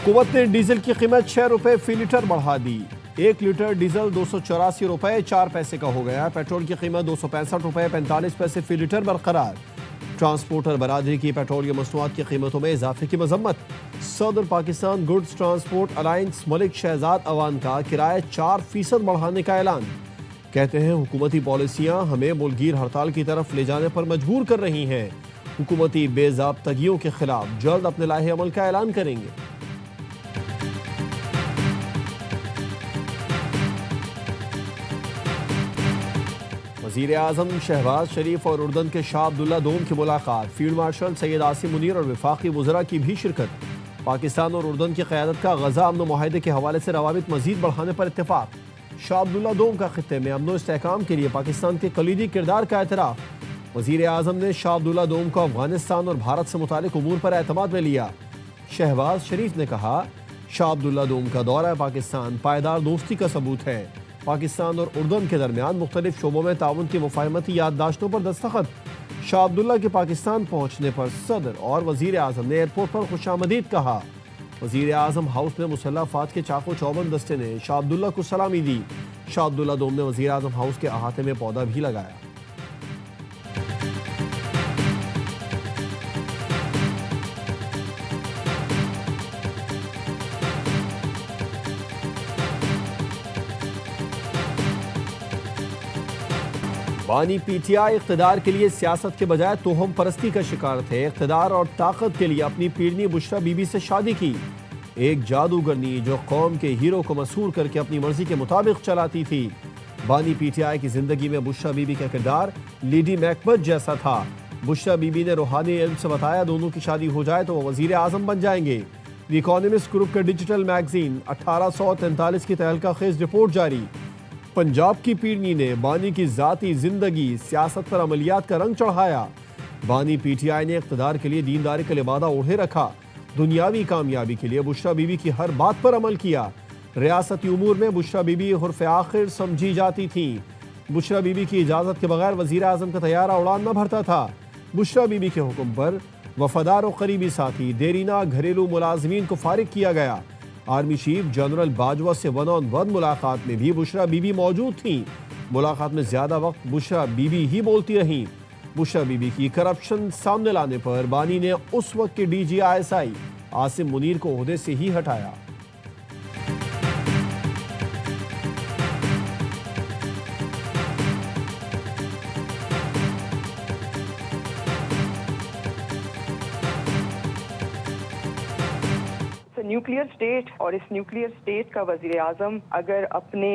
हुकूमत ने डीजल की कीमत 6 रुपए फी लीटर बढ़ा दी। 1 लीटर डीजल 284 रुपए 4 पैसे का हो गया। पेट्रोल की कीमत 265 रुपए 45 पैसे फी लीटर बरकरार। ट्रांसपोर्टर बरादरी की पेट्रोलियम मसनूआत की कीमतों में इजाफे की मजम्मत। सदर Pakistan goods transport alliance Malik Shahzad Awan का किराया 4% बढ़ाने का ऐलान। कहते हैं हुकूमती पॉलिसियां हमें मुल्कीर हड़ताल की तरफ ले जाने पर मजबूर कर रही हैं। हुकूमती बेज़ाब्तगियों के खिलाफ जल्द अपने लाहे अमल का ऐलान करेंगे। वज़ीर आज़म शहबाज शरीफ और उर्दन के शाह अब्दुल्ला दोम की मुलाकात। फील्ड मार्शल सैयद आसिम मुनीर और वफाकी वज़रा की भी शिरकत। पाकिस्तान और उर्दन की क़यादत का गज़ा अमन मुआहदे के हवाले से रवाबित मज़ीद बढ़ाने पर इत्तेफाक। शाह अब्दुल्ला दोम का खित्ते में अमन इस्तेहकाम के लिए पाकिस्तान के कलीदी किरदार का एतराफ़। वज़ीर आज़म ने शाह अब्दुल्ला दोम को अफगानिस्तान और भारत से मुतालिक उमूर पर एतमाद में लिया। शहबाज शरीफ ने कहा, शाह अब्दुल्ला दोम का दौरा पाकिस्तान पायदार दोस्ती का सबूत है। पाकिस्तान और उर्दन के दरमियान मुख्तलिफ शोबों में ताउन की मुफाहमती याददाश्तों पर दस्तखत। शाह अब्दुल्ला के पाकिस्तान पहुंचने पर सदर और वज़ीर आज़म ने एयरपोर्ट पर खुशामदीद कहा। वज़ीर आज़म हाउस में मुसल्लह अफ़वाद के चाको चौबंद दस्ते ने शाह अब्दुल्ला को सलामी दी। शाह अब्दुल्ला दोम ने वज़ीर आज़म हाउस के अहाते में पौधा भी लगाया। बानी पीटीआई इख्तिदार के लिए सियासत के बजाय तोहम परस्ती का शिकार थे। इख्तिदार और ताकत के लिए अपनी पीरनी बुशरा बीबी से शादी की। एक जादूगरनी जो कौम के हीरो को मसूर करके अपनी मर्जी के मुताबिक चलाती थी। बानी पीटीआई की जिंदगी में बुशरा बीबी का किरदार लेडी मैकबथ जैसा था। बुशरा बीबी ने रूहानी इल्म से बताया, दोनों की शादी हो जाए तो वो वजीर आजम बन जाएंगे। द इकोनॉमिस्ट ग्रुप के डिजिटल मैगजीन 1843 की तहलका खेज रिपोर्ट जारी। पंजाब की पीरनी ने बानी की जाती जिंदगी सियासत पर अमलियात का रंग चढ़ाया। बानी पीटीआई ने इख्तिदार के लिए दीनदारी का लिबादा ओढ़े रखा। दुनियावी कामयाबी के लिए बुशरा बीबी की हर बात पर अमल किया। रियासती उमूर में बुशरा बीबी हुर्फ आखिर समझी जाती थी। बुशरा बीबी की इजाज़त के बगैर वज़ीर आज़म का तैयारा उड़ान न भरता था। बुशरा बीबी के हुक्म पर वफादार और करीबी साथी देरीना घरेलू मुलाजमीन को फारिग किया गया। आर्मी चीफ जनरल बाजवा से 1-on-1 मुलाकात में भी बुशरा बीबी मौजूद थी। मुलाकात में ज्यादा वक्त बुशरा बीबी ही बोलती रहीं। बुशरा बीबी की करप्शन सामने लाने पर बानी ने उस वक्त के DGISI आसिम मुनीर को ओहदे से ही हटाया। न्यूक्लियर स्टेट और इस न्यूक्लियर स्टेट का वजीर आजम अगर अपने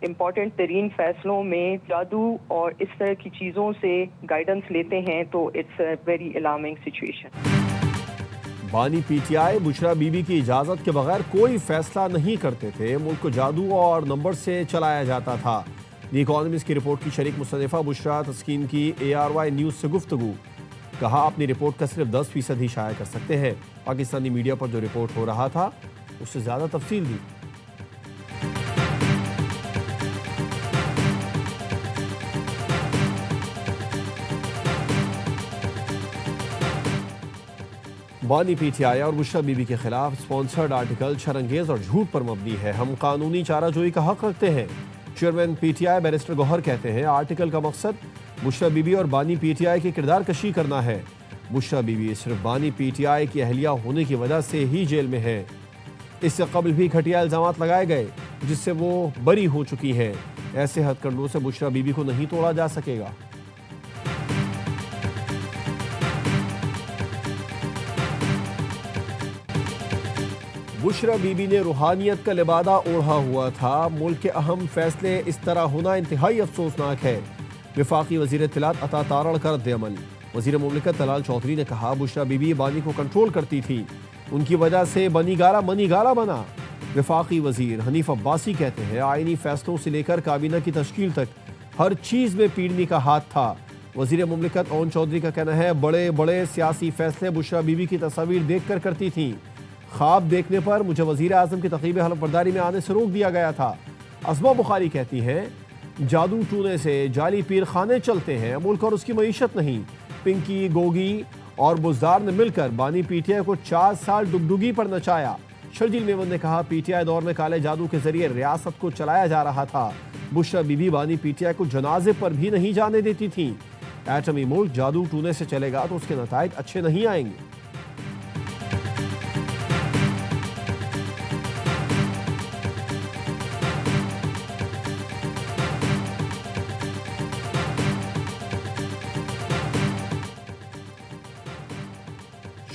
इम्पोर्टेंट तरीन फैसलों में जादू और इस तरह की चीज़ों से गाइडेंस लेते हैं तो it's a very alarming situation. बानी पीटीआई बुशरा बीबी की इजाज़त के बगैर कोई फैसला नहीं करते थे। मुल्क को जादू और नंबर से चलाया जाता था। द इकोनॉमिस्ट की रिपोर्ट की शरीक मुस्तनिफा बुशरा तस्कीन की ARY न्यूज़ से गुफ्तगू। कहा, अपनी रिपोर्ट का सिर्फ 10% ही शाया कर सकते हैं। पाकिस्तानी मीडिया पर जो रिपोर्ट हो रहा था उससे ज़्यादा तफसील दी। बानी पीटीआई और बुशरा बीबी के खिलाफ स्पॉन्सर्ड आर्टिकल शरंगेज और झूठ पर मबनी है। हम कानूनी चाराजोई का हक रखते हैं। चेयरमैन पीटीआई बैरिस्टर गौहर कहते हैं, आर्टिकल का मकसद बुशरा बीबी और बानी पीटीआई की किरदार कशी करना है। बुशरा बीबी सिर्फ बानी पीटीआई की अहलिया होने की वजह से ही जेल में है। इससे कबल भी घटिया इल्जामात लगाए गए जिससे वो बरी हो चुकी हैं। ऐसे हथकंडों से बुशरा बीबी को नहीं तोड़ा जा सकेगा। बुशरा बीबी ने रूहानियत का लिबादा ओढ़ा हुआ था। मुल्क के अहम फैसले इस तरह होना इंतहाई अफसोसनाक है। वफाकी वज़ीर इत्तलात अता तारड़ का रद्द-ए-अमल। वज़ीर मुमलिकत तलाल चौधरी ने कहा, बुशरा बीबी बानी को कंट्रोल करती थी, उनकी वजह से बनीगारा मनीगारा बना। वफाकी वज़ीर हनीफ अब्बासी कहते हैं, आईनी फैसलों से लेकर काबीना की तश्कील तक हर चीज़ में पीड़नी का हाथ था। वज़ीर मुमलिकत ओन चौधरी का कहना है, बड़े बड़े सियासी फैसले बुशरा बीबी की तस्वीर देख कर करती थी। ख्वाब देखने पर मुझे वज़ीर आज़म की तक़रीब हलफ़बरदारी में आने से रोक दिया गया था। अज़मा बुखारी कहती हैं, जादू टूने से जाली पीर खाने चलते हैं, मुल्क और उसकी मईशत नहीं। पिंकी, गोगी और बुज़दार ने मिलकर बानी पीटीआई को 4 साल डुगडुगी पर नचाया। शर्जील मेमन ने कहा, पीटीआई दौर में काले जादू के जरिए रियासत को चलाया जा रहा था। बुशरा बीबी बानी पीटीआई को जनाजे पर भी नहीं जाने देती थी। एटमी मुल्क जादू टूने से चलेगा तो उसके नताइज अच्छे नहीं आएंगे।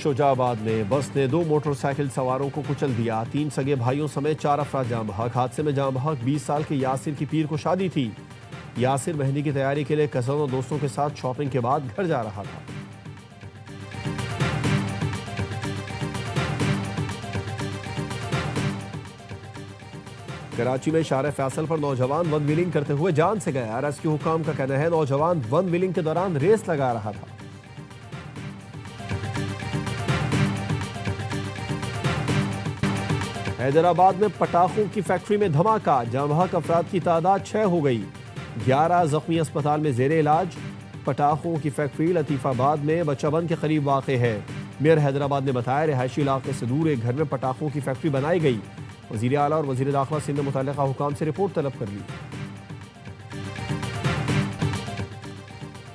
शुजाबाद में बस ने 2 मोटरसाइकिल सवारों को कुचल दिया। 3 सगे भाइयों समेत 4 अफराद जाँ बहक। हादसे में जाँ बहक 20 साल के यासिर की पीर को शादी थी। यासिर मेहंदी की तैयारी के लिए कज़न और दोस्तों के साथ शॉपिंग के बाद घर जा रहा था। कराची में शारे फैसल पर नौजवान वन व्हीलिंग करते हुए जान से गया। रेस्क्यू हुकाम का कहना है नौजवान वन व्हीलिंग के दौरान रेस लगा रहा था। हैदराबाद में पटाखों की फैक्ट्री में धमाका, जाँ बहक अफराद की तादाद 6 हो गई। 11 जख्मी अस्पताल में जेर इलाज। पटाखों की फैक्ट्री लतीफाबाद में बच्चाबंद के करीब वाक़ है। मेयर हैदराबाद ने बताया रिहायशी इलाके से दूर एक घर में पटाखों की फैक्ट्री बनाई गई। वज़ीर आला और वज़ीर दाखिला सिंध ने मुतल्लिका हुकाम से रिपोर्ट तलब कर ली।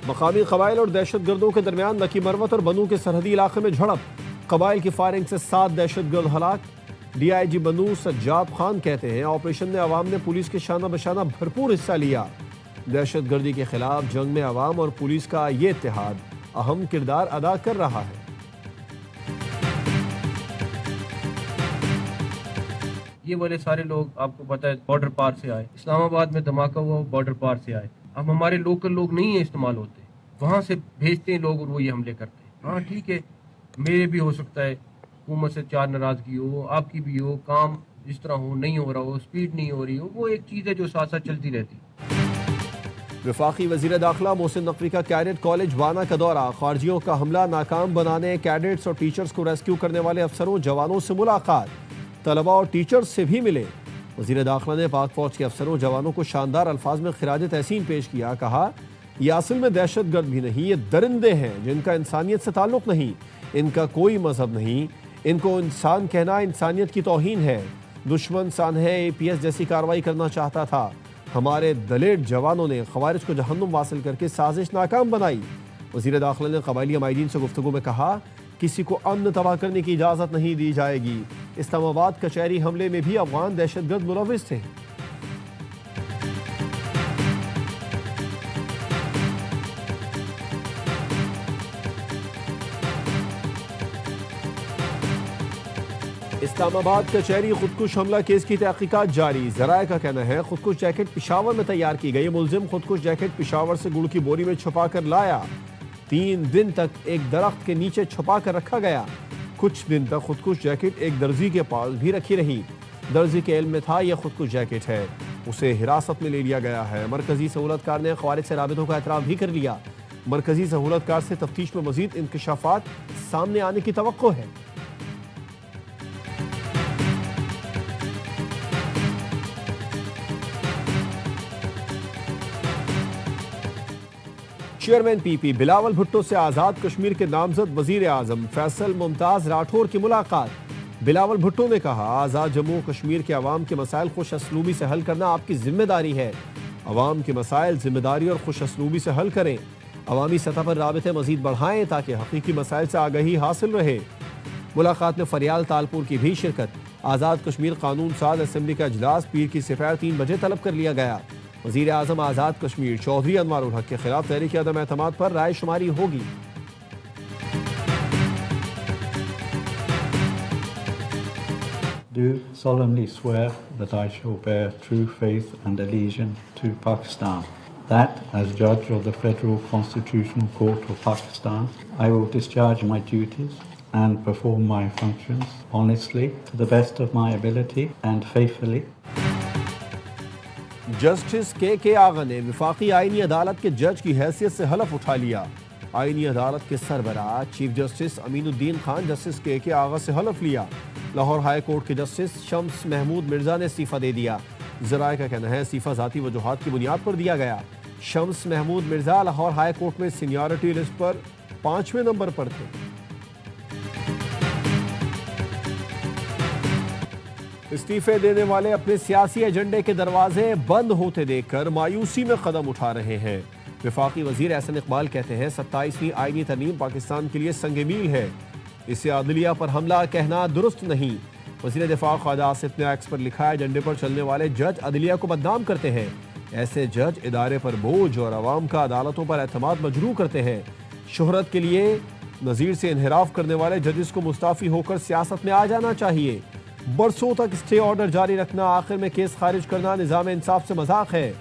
मकामी कबाइल और दहशत गर्दों के दरमियान नकी मरवत और बनू के सरहदी इलाके में झड़प। कबाइल की फायरिंग से 7 दहशत गर्द हलाक। DIG बनू सज्जाद खान कहते हैं ऑपरेशन में अवाम ने पुलिस के शाना बशाना भरपूर हिस्सा लिया। दहशत गर्दी के खिलाफ जंग में अवाम और पुलिस का ये इत्तेहाद अहम किरदार अदा कर रहा है। ये वाले सारे लोग आपको पता है बॉर्डर पार से आए। इस्लामाबाद में धमाका हुआ, बॉर्डर पार से आए। अब हमारे लोकल लोग नहीं है इस्तेमाल होते, वहाँ से भेजते हैं लोग और वो ये हमले करते हैं। हाँ ठीक है, मेरे भी हो सकता है हुकूमत से 4 नाराजगी हो, आपकी भी हो, काम जिस तरह हो नहीं हो रहा हो, स्पीड नहीं हो रही हो, वो एक चीज़ है जो साथ साथ चलती रहती। वफाकी वज़ीर दाखिला मोहसिन नकवी का कैडेट कॉलेज वाना का दौरा। खारजियों का हमला नाकाम बनाने कैडेट्स और टीचर्स को रेस्क्यू करने वाले अफसरों जवानों से मुलाकात। तलबा और टीचर्स से भी मिले। वज़ीर दाखिला ने पाक फौज के अफसरों जवानों को शानदार अल्फाज में खिराज तहसीन पेश किया। कहा यह असल में दहशत गर्द भी नहीं, ये दरिंदे हैं जिनका इंसानियत से ताल्लुक़ नहीं, इनका कोई मजहब नहीं, इनको इंसान कहना इंसानियत की तौहीन है। दुश्मन सानहे APS जैसी कार्रवाई करना चाहता था। हमारे दलेर जवानों ने खवारिज को जहन्नुम वासिल करके साजिश नाकाम बनाई। वज़ीर दाखिला ने कबाइली अमायदीन से गुफ्तगू में कहा किसी को अमन तबाह करने की इजाज़त नहीं दी जाएगी। इस्लामाबाद कचहरी हमले में भी अफगान दहशतगर्द मुलविस थे। इस्लामाबाद कचहरी खुदकुश हमला केस की तहकीकात जारी। जराये का कहना है खुदकुश जैकेट पिशावर में तैयार की गई। मुलजिम खुदकुश जैकेट पिशावर से गुड़ की बोरी में छुपा कर लाया। 3 दिन तक एक दरख्त के नीचे छुपा कर रखा गया। कुछ दिन तक खुदकुश जैकेट एक दर्जी के पास भी रखी रही। दर्जी के इल्म में था यह खुदकुश जैकेट है। उसे हिरासत में ले लिया गया है। मरकजी सहूलतकार ने ख्वारिज से राबितों का एतराफ़ भी कर लिया। मरकजी सहूलतकार से तफ्तीश में मजीद इंकशाफात सामने आने की तवक्को है। चेयरमैन PP बिलावल भुट्टो से आज़ाद कश्मीर के नामजद वज़ीर आज़म फैसल मुमताज़ राठौर की मुलाकात। बिलावल भुट्टो ने कहा आज़ाद जम्मू कश्मीर के अवाम के मसाइल खुश असलूबी से हल करना आपकी जिम्मेदारी है। अवाम के मसाइल जिम्मेदारी और खुश असलूबी से हल करें। अवामी सतह पर राबिते मजीद बढ़ाएं ताकि हकीकी मसाइल से आगाही हासिल रहे। मुलाकात में फरियाल तालपुर की भी शिरकत। आज़ाद कश्मीर कानून साज असम्बली का इजलास पीर की सफर 3 बजे तलब कर लिया गया। वज़ीर आज़म आज़ाद कश्मीर चौधरी अनवारुल हक के खिलाफ तहरीक अदम एतमाद पर राय शुमारी होगी। Do solemnly swear that I shall bear true faith and allegiance to Pakistan, that as Judge of the Federal Constitutional Court of Pakistan, I will discharge my duties and perform my functions honestly, to the best of my ability and faithfully. Justice के आगा ने वफाकी आईनी अदालत के जज की हैसियत से हलफ उठा लिया। आईनी अदालत के सरबराह chief justice Aminuddin Khan justice के आगा से हलफ लिया। लाहौर हाई कोर्ट के जस्टिस शम्स महमूद मिर्जा ने इस्तीफा दे दिया। जराये का कहना है इस्तीफा ज़ाती वजूहात की बुनियाद पर दिया गया। शम्स महमूद मिर्जा लाहौर हाई कोर्ट में सीनियरिटी लिस्ट पर 5वें नंबर पर थे। इस्तीफे देने वाले अपने सियासी एजेंडे के दरवाजे बंद होते देखकर मायूसी में कदम उठा रहे हैं। वफाकी वजीर एहसन इकबाल कहते हैं 27वीं आईनी तरमीम पाकिस्तान के लिए संग मील है, इसे अदलिया पर हमला कहना दुरुस्त नहीं। वजीर दिफा ख्वाजा आसिफ ने एक्स पर लिखा, एजेंडे पर चलने वाले जज अदलिया को बदनाम करते हैं। ऐसे जज इदारे पर बोझ और अवाम का अदालतों पर एतमाद मजरू करते हैं। शोहरत के लिए नज़ीर से इनहराफ करने वाले जजेस को मुस्ताफ़ी होकर सियासत में आ जाना चाहिए। बरसों तक स्टे ऑर्डर जारी रखना, आखिर में केस खारिज करना निज़ाम इंसाफ से मजाक है।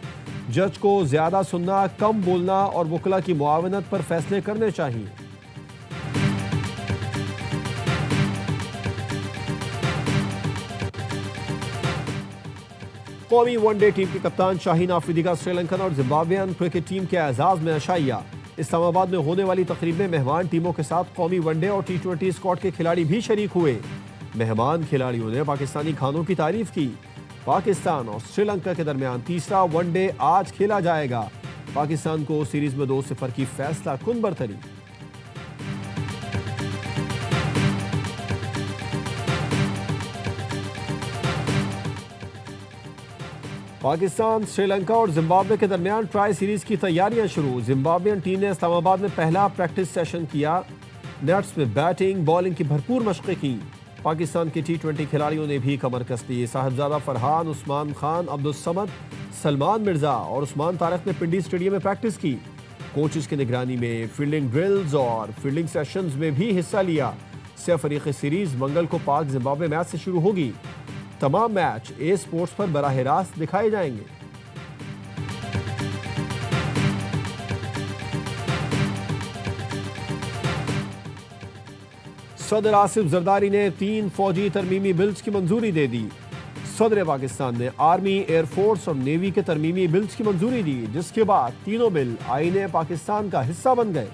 जज को ज्यादा सुनना, कम बोलना और वकला की मुआवनत पर फैसले करने चाहिए। कौमी वनडे टीम के कप्तान शाहीन आफरीदी का श्रीलंकन और जिम्बाब्वेन क्रिकेट टीम के एजाज में अशाइया। इस्लामाबाद में होने वाली तकरीब में मेहमान टीमों के साथ कौमी वनडे और T20 स्क्वाड के खिलाड़ी भी शरीक हुए। मेहमान खिलाड़ियों ने पाकिस्तानी खानों की तारीफ की। पाकिस्तान और श्रीलंका के दरमियान तीसरा वनडे आज खेला जाएगा। पाकिस्तान को सीरीज में 2-0 की फैसला कुन बरतरी। पाकिस्तान, श्रीलंका और जिम्बाब्वे के दरमियान ट्राई सीरीज की तैयारियां शुरू। जिम्बाब्वेन टीम ने इस्लामाबाद में पहला प्रैक्टिस सेशन किया। नेट्स में बैटिंग बॉलिंग की भरपूर मशक़ें की। पाकिस्तान के T20 खिलाड़ियों ने भी कमर कस ली। साहिबजादा फरहान, उस्मान खान, अब्दुल समद, सलमान मिर्जा और उस्मान तारिक ने पिंडी स्टेडियम में प्रैक्टिस की। कोचेस की निगरानी में फील्डिंग ड्रिल्स और फील्डिंग सेशंस में भी हिस्सा लिया। 6 फरीक़ी सीरीज मंगल को पाक जिम्बाब्वे मैच से शुरू होगी। तमाम मैच ए स्पोर्ट्स पर बराह रास्त दिखाए जाएंगे। सदर आसिफ जरदारी ने 3 फौजी तरमीमी बिल्स की मंजूरी दे दी। सदर पाकिस्तान ने आर्मी, एयरफोर्स और नेवी के तरमीमी बिल्स की मंजूरी दी, जिसके बाद तीनों बिल आईने पाकिस्तान का हिस्सा बन गए।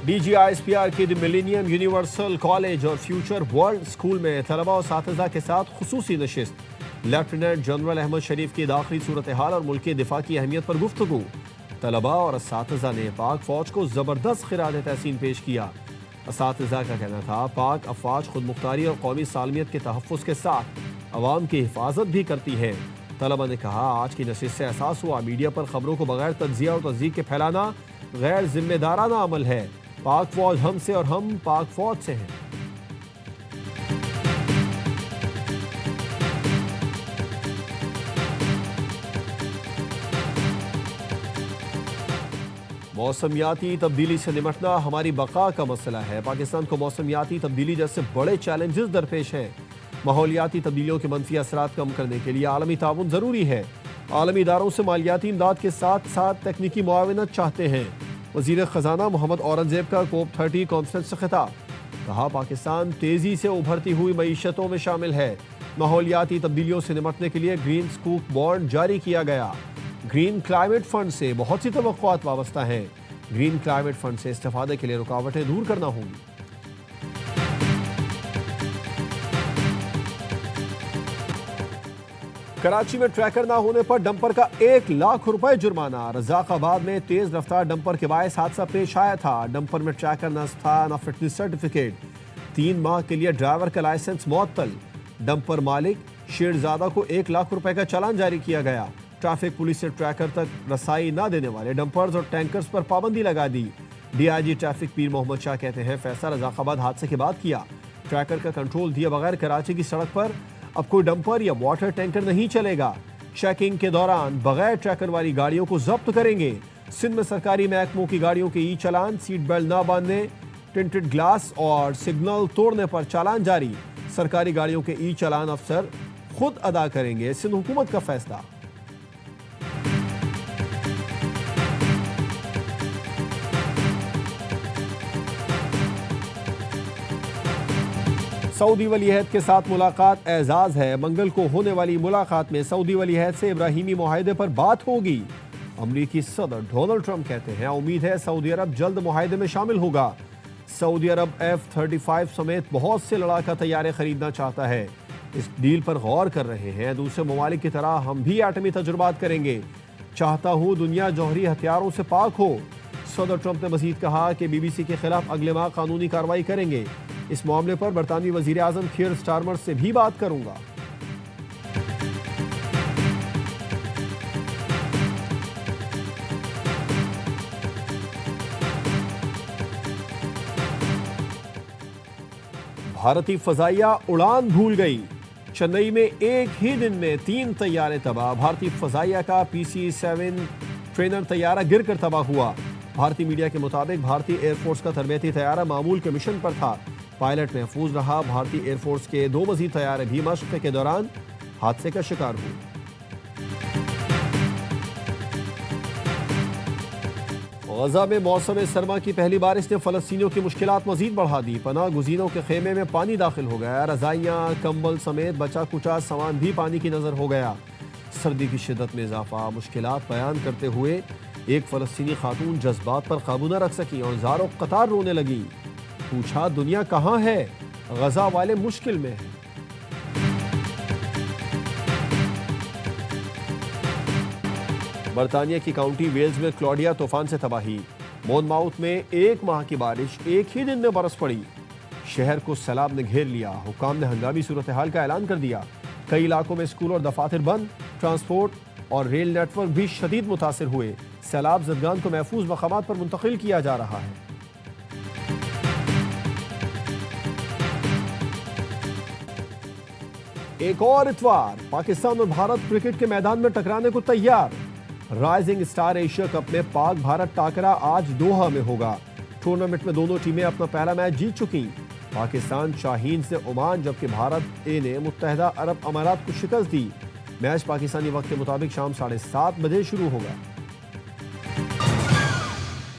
DGISPR की द मिलेनियम यूनिवर्सल कॉलेज और फ्यूचर वर्ल्ड स्कूल में तलबा और साथिज़ा के साथ खुसूसी नशिस्त। लेफ्टिनेंट जनरल अहमद शरीफ की दाखिली सूरत हाल और मुल्की दिफा की अहमियत पर गुफ्तगू। तलबा और असातिज़ा ने पाक फौज को ज़बरदस्त खिराज तहसीन पेश किया। असातिज़ा का कहना था पाक अफवाज खुद मुख्तारी और कौमी सालमियत के तहफ़्फ़ुज़ के साथ अवाम की हिफाजत भी करती है। तलबा ने कहा, आज की नशिस्त से एहसास हुआ मीडिया पर खबरों को बगैर तज्ज़िया और तस्दीक के फैलाना गैर जिम्मेदाराना अमल है। पाक फौज हमसे और हम पाक फौज से हैं। मौसमियाती तब्दीली से निपटना हमारी बका का मसला है। पाकिस्तान को मौसमियाती तब्दीली जैसे बड़े चैलेंजेस दरपेश हैं। माहौलियाती तब्दीलियों के मनफी असरात कम करने के लिए आलमी ताउन ज़रूरी है। आलमी इदारों से मालियाती इमदाद के साथ साथ तकनीकी मुआवनत चाहते हैं। वज़ीर ख़जाना मोहम्मद औरंगज़ेब का COP30 कॉन्फ्रेंस से खिताब। कहा, पाकिस्तान तेज़ी से उभरती हुई मईशतों में शामिल है। माहौलियाती तब्दीलियों से निपटने के लिए ग्रीन स्कूप बॉन्ड जारी किया गया। ग्रीन क्लाइमेट फंड से बहुत सी तवक्कुआत वाबस्ता हैं। ग्रीन क्लाइमेट फंड से इस्तेफादे के लिए रुकावटें दूर करना होंगी। कराची में ट्रैकर ना होने पर डंपर का 1 लाख रुपए जुर्माना। रजाकाबाद में तेज रफ्तार डंपर के बायस हादसा पेश आया था। डंपर में ट्रैकर न था न फिटनेस सर्टिफिकेट। 3 माह के लिए ड्राइवर का लाइसेंस मुअत्तल। डंपर मालिक शेरजादा को 1 लाख रुपए का चालान जारी किया गया। ट्रैफिक पुलिस ने ट्रैकर तक रसाई न देने वाले डंपर्स और टैंकर्स पर पाबंदी लगा दी। DIG ट्रैफिक पीर मोहम्मद शाह कहते हैं, फैसला रजाकाबाद हादसे के बाद किया। ट्रैकर का कंट्रोल दिए बगैर कराची की सड़क पर अब कोई डंपर या वाटर टैंकर नहीं चलेगा। चेकिंग के दौरान बगैर ट्रैकर वाली गाड़ियों को जब्त करेंगे। सिंध में सरकारी महकमों की गाड़ियों के चालान, सीट बेल्ट न बांधने, टिंटेड ग्लास और सिग्नल तोड़ने पर चालान जारी। सरकारी गाड़ियों के चालान अफसर खुद अदा करेंगे। सिंध हुकूमत का फैसला। सऊदी वलीअहद के साथ मुलाकात एजाज है। मंगल को होने वाली मुलाकात में सऊदी वलीअहद से इब्राहिमी मुआहदे पर बात होगी। अमरीकी सदर डोनाल्ड ट्रंप कहते हैं, उम्मीद है सऊदी अरब जल्द मुआहदे में शामिल होगा। सऊदी अरब F-35 समेत बहुत से लड़ाका तैयारे खरीदना चाहता है। इस डील पर गौर कर रहे हैं। दूसरे ममालिक की तरह हम भी एटमी तजुर्बात करेंगे। चाहता हूँ दुनिया जौहरी हथियारों से पाक हो। सदर ट्रंप ने मजीद कहा कि BBC के खिलाफ अगले माह कानूनी कार्रवाई करेंगे। इस मामले पर बरतानवी वजीर आजम कीर स्टारमर से भी बात करूंगा। भारतीय फजाइया उड़ान भूल गई। चेन्नई में एक ही दिन में 3 तैयारे तबाह। भारतीय फजाइया का PC-7 ट्रेनर तैयारा गिरकर तबाह हुआ। भारतीय मीडिया के मुताबिक भारतीय एयरफोर्स का तरबेती तैयारा मामूल के मिशन पर था। पायलट महफूज रहा। भारतीय एयरफोर्स के 2 मजीद तैयारे भी मशक़ के दौरान हादसे का शिकार हुए। गजा में मौसम सरमा की पहली बारिश ने फलस्तीनियों की मुश्किलात मजीद बढ़ा दी। पनाह गुज़ीरों के खेमे में पानी दाखिल हो गया। रजाइयाँ, कंबल समेत बचा कुचा सामान भी पानी की नजर हो गया। सर्दी की शिद्दत में इजाफा। मुश्किलात बयान करते हुए एक फलस्तीनी खातून जज्बात पर काबू न रख सकी और ज़ारो कतार रोने लगी। पूछा, दुनिया कहाँ है? गजा वाले मुश्किल में हैं। बरतानिया की काउंटी वेल्स में क्लॉडिया तूफान से तबाही। मोनमाउथ में 1 माह की बारिश एक ही दिन में बरस पड़ी। शहर को सैलाब ने घेर लिया। हुक्काम ने हंगामी सूरत हाल का ऐलान कर दिया। कई इलाकों में स्कूल और दफातर बंद। ट्रांसपोर्ट और रेल नेटवर्क भी शदीद मुतासिर हुए। सैलाब ज़दगान को महफूज मकामात पर मुंतकिल किया जा रहा है। एक और इतवार, पाकिस्तान और भारत क्रिकेट के मैदान में टकराने को तैयार। राइजिंग स्टार एशिया कप में पाक भारत टाकरा आज दोहा में होगा। टूर्नामेंट में दोनों टीमें अपना पहला मैच जीत चुकी। पाकिस्तान शाहीन से ओमान, जबकि भारत ए ने मुत्तहिदा अरब अमारात को शिकस्त दी। मैच पाकिस्तानी वक्त के मुताबिक शाम 7:30 बजे शुरू होगा।